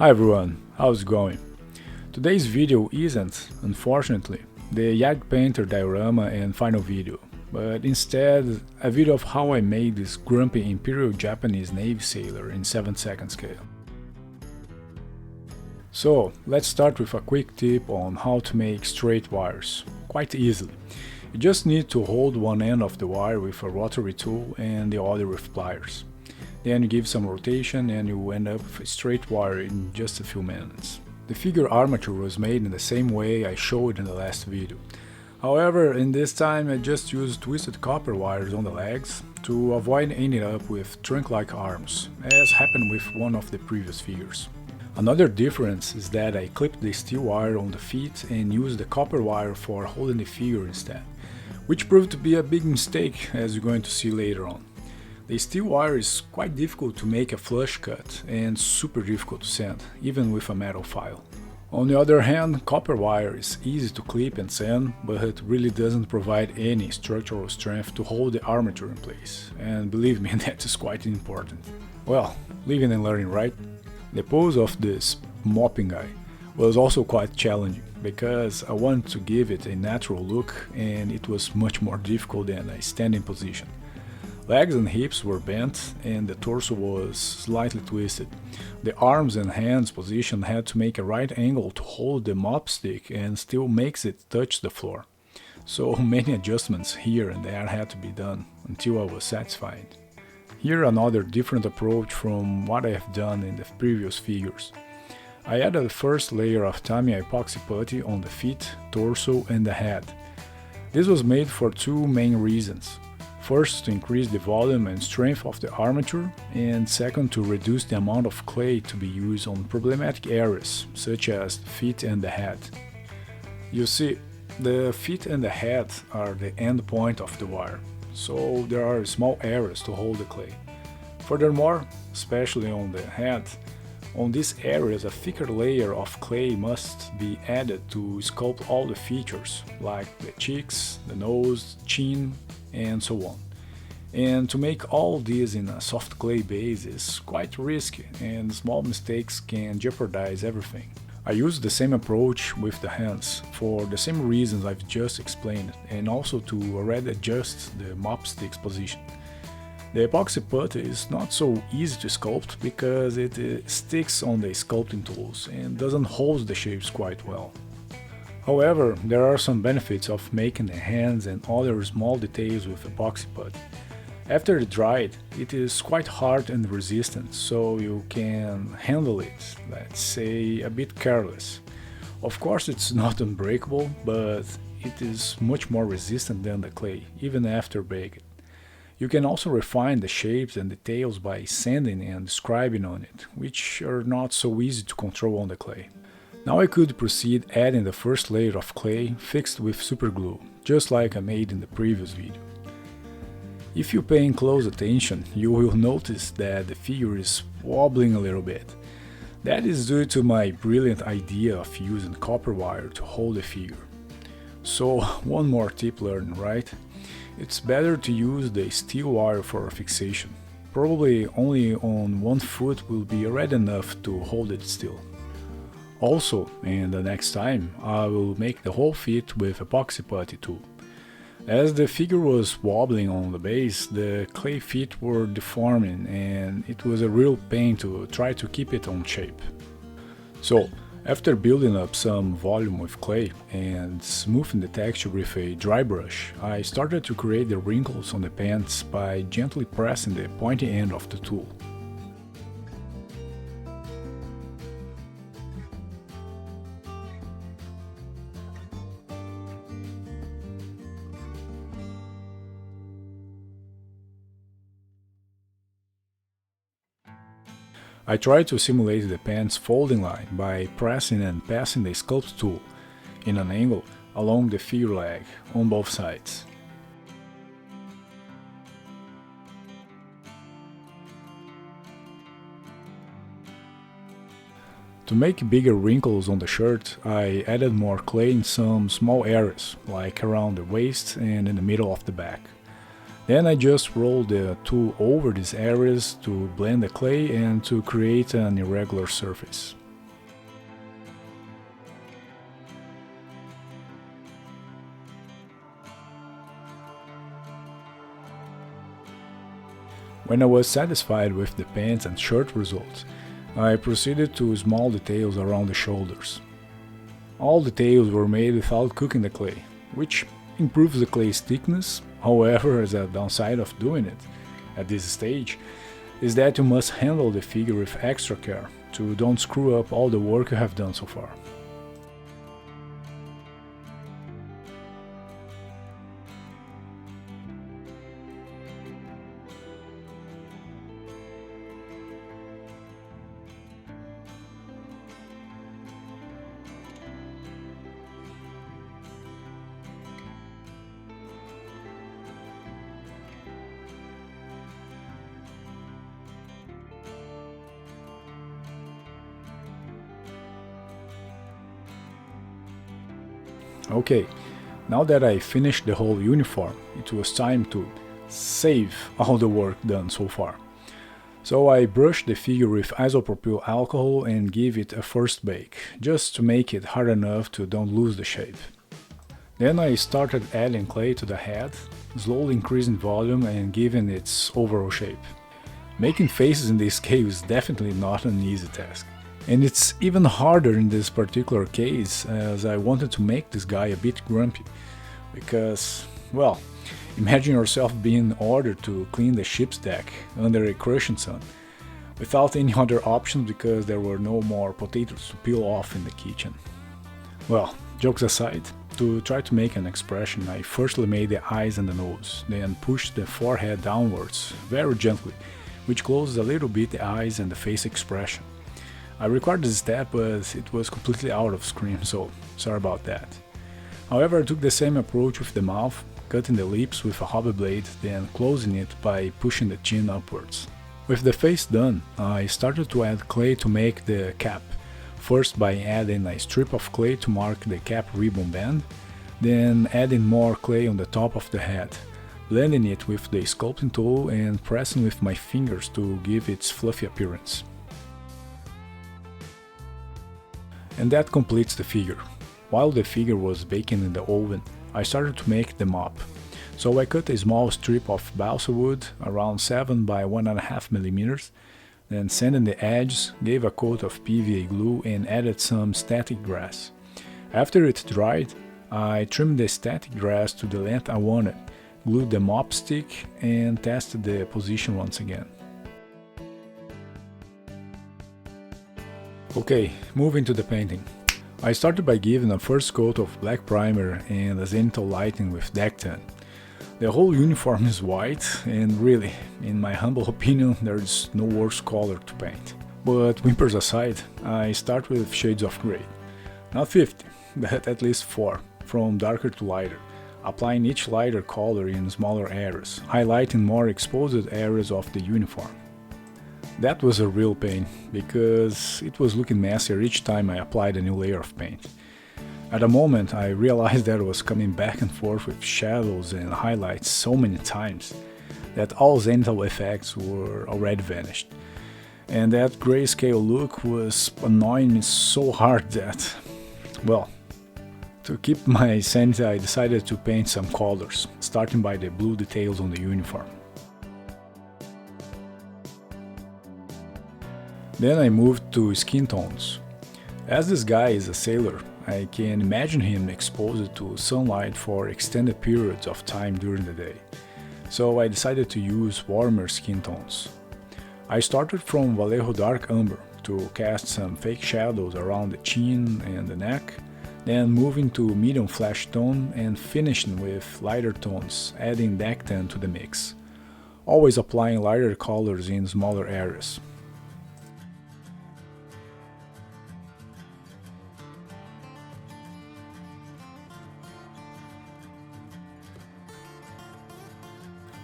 Hi everyone, how's it going? Today's video isn't, unfortunately, the Jagdpanther diorama and final video, but instead a video of how I made this grumpy Imperial Japanese Navy sailor in 7-second scale. So let's start with a quick tip on how to make straight wires, quite easily. You just need to hold one end of the wire with a rotary tool and the other with pliers. Then you give some rotation and you end up with a straight wire in just a few minutes. The figure armature was made in the same way I showed in the last video. However, in this time I just used twisted copper wires on the legs to avoid ending up with trunk-like arms, as happened with one of the previous figures. Another difference is that I clipped the steel wire on the feet and used the copper wire for holding the figure instead, which proved to be a big mistake, as you're going to see later on. The steel wire is quite difficult to make a flush cut and super difficult to sand, even with a metal file. On the other hand, copper wire is easy to clip and sand, but it really doesn't provide any structural strength to hold the armature in place, and believe me, that is quite important. Well, living and learning, right? The pose of this mopping guy was also quite challenging, because I wanted to give it a natural look and it was much more difficult than a standing position. Legs and hips were bent and the torso was slightly twisted. The arms and hands position had to make a right angle to hold the mop stick and still makes it touch the floor. So many adjustments here and there had to be done until I was satisfied. Here another different approach from what I have done in the previous figures. I added the first layer of Tamiya epoxy putty on the feet, torso and the head. This was made for two main reasons. First, to increase the volume and strength of the armature, and second, to reduce the amount of clay to be used on problematic areas, such as the feet and the head. You see, the feet and the head are the end point of the wire, so there are small areas to hold the clay. Furthermore, especially on the head, on these areas a thicker layer of clay must be added to sculpt all the features, like the cheeks, the nose, chin, and so on. And to make all this in a soft clay base is quite risky, and small mistakes can jeopardize everything. I used the same approach with the hands, for the same reasons I've just explained, and also to already adjust the mop stick's position. The epoxy putty is not so easy to sculpt because it sticks on the sculpting tools and doesn't hold the shapes quite well. However, there are some benefits of making the hands and other small details with epoxy putty. After it dried, it is quite hard and resistant, so you can handle it, let's say, a bit careless. Of course it's not unbreakable, but it is much more resistant than the clay, even after baking. You can also refine the shapes and details by sanding and scribing on it, which are not so easy to control on the clay. Now I could proceed adding the first layer of clay fixed with super glue, just like I made in the previous video. If you're paying close attention, you will notice that the figure is wobbling a little bit. That is due to my brilliant idea of using copper wire to hold the figure. So one more tip learned, right? It's better to use the steel wire for fixation. Probably only on one foot will be already enough to hold it still. Also, in the next time, I will make the whole feet with epoxy putty too. As the figure was wobbling on the base, the clay feet were deforming and it was a real pain to try to keep it on shape. So, after building up some volume with clay and smoothing the texture with a dry brush, I started to create the wrinkles on the pants by gently pressing the pointy end of the tool. I tried to simulate the pants folding line by pressing and passing the sculpt tool in an angle along the figure leg on both sides. To make bigger wrinkles on the shirt, I added more clay in some small areas, like around the waist and in the middle of the back. Then I just roll the tool over these areas to blend the clay and to create an irregular surface. When I was satisfied with the pants and shirt results, I proceeded to small details around the shoulders. All details were made without cooking the clay, which improves the clay's thickness. However, as a downside of doing it at this stage is that you must handle the figure with extra care to don't screw up all the work you have done so far. Okay, now that I finished the whole uniform, it was time to save all the work done so far. So I brushed the figure with isopropyl alcohol and gave it a first bake, just to make it hard enough to don't lose the shape. Then I started adding clay to the head, slowly increasing volume and giving its overall shape. Making faces in this case is definitely not an easy task. And it's even harder in this particular case, as I wanted to make this guy a bit grumpy. Because, well, imagine yourself being ordered to clean the ship's deck under a crushing sun, without any other options because there were no more potatoes to peel off in the kitchen. Well, jokes aside, to try to make an expression, I firstly made the eyes and the nose, then pushed the forehead downwards, very gently, which closed a little bit the eyes and the face expression. I recorded this step, but it was completely out of screen, so sorry about that. However, I took the same approach with the mouth, cutting the lips with a hobby blade, then closing it by pushing the chin upwards. With the face done, I started to add clay to make the cap, first by adding a strip of clay to mark the cap ribbon band, then adding more clay on the top of the head, blending it with the sculpting tool and pressing with my fingers to give its fluffy appearance. And that completes the figure. While the figure was baking in the oven, I started to make the mop. So I cut a small strip of balsa wood around 7 by 1.5 mm, then sanded the edges, gave a coat of PVA glue and added some static grass. After it dried, I trimmed the static grass to the length I wanted, glued the mop stick and tested the position once again. Okay, moving to the painting. I started by giving a first coat of black primer and a zenithal lighting with Jagdpanther. The whole uniform is white, and really, in my humble opinion, there's no worse color to paint. But whimpers aside, I start with shades of grey. Not 50, but at least 4, from darker to lighter, applying each lighter color in smaller areas, highlighting more exposed areas of the uniform. That was a real pain, because it was looking messier each time I applied a new layer of paint. At a moment I realized that I was coming back and forth with shadows and highlights so many times that all zenithal effects were already vanished. And that grayscale look was annoying me so hard that, well, to keep my sanity I decided to paint some colors, starting by the blue details on the uniform. Then I moved to skin tones. As this guy is a sailor, I can imagine him exposed to sunlight for extended periods of time during the day, so I decided to use warmer skin tones. I started from Vallejo Dark Umber to cast some fake shadows around the chin and the neck, then moving to medium flesh tone and finishing with lighter tones, adding Jagdpanther to the mix, always applying lighter colors in smaller areas.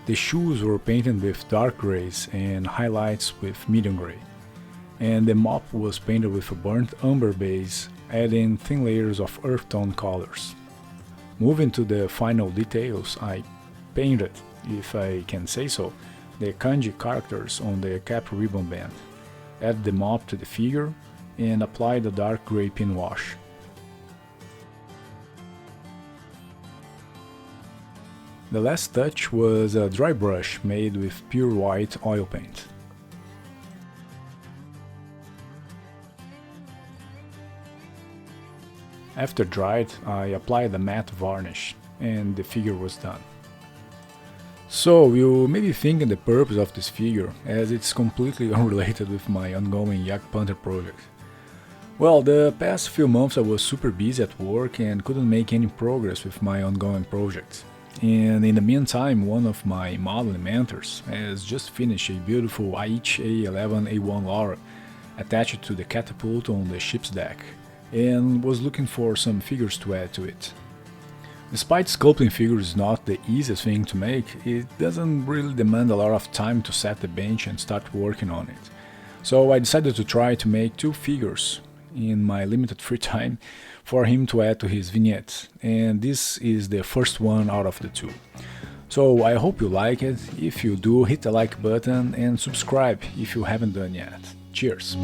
The shoes were painted with dark grays and highlights with medium gray, and the mop was painted with a burnt umber base, adding thin layers of earth tone colors. Moving to the final details, I painted, if I can say so, the kanji characters on the cap ribbon band, added the mop to the figure, and applied a dark gray pin wash. The last touch was a dry brush made with pure white oil paint. After dried, I applied a matte varnish, and the figure was done. So, you may be thinking the purpose of this figure, as it's completely unrelated with my ongoing Jagdpanther project. Well, the past few months I was super busy at work and couldn't make any progress with my ongoing project. And in the meantime, one of my modeling mentors has just finished a beautiful IJN Laura attached to the catapult on the ship's deck, and was looking for some figures to add to it. Despite sculpting figures is not the easiest thing to make, it doesn't really demand a lot of time to set the bench and start working on it. So I decided to try to make 2 figures in my limited free time for him to add to his vignettes, and this is the first one out of the 2. So I hope you like it. If you do, hit the like button and subscribe if you haven't done yet. Cheers!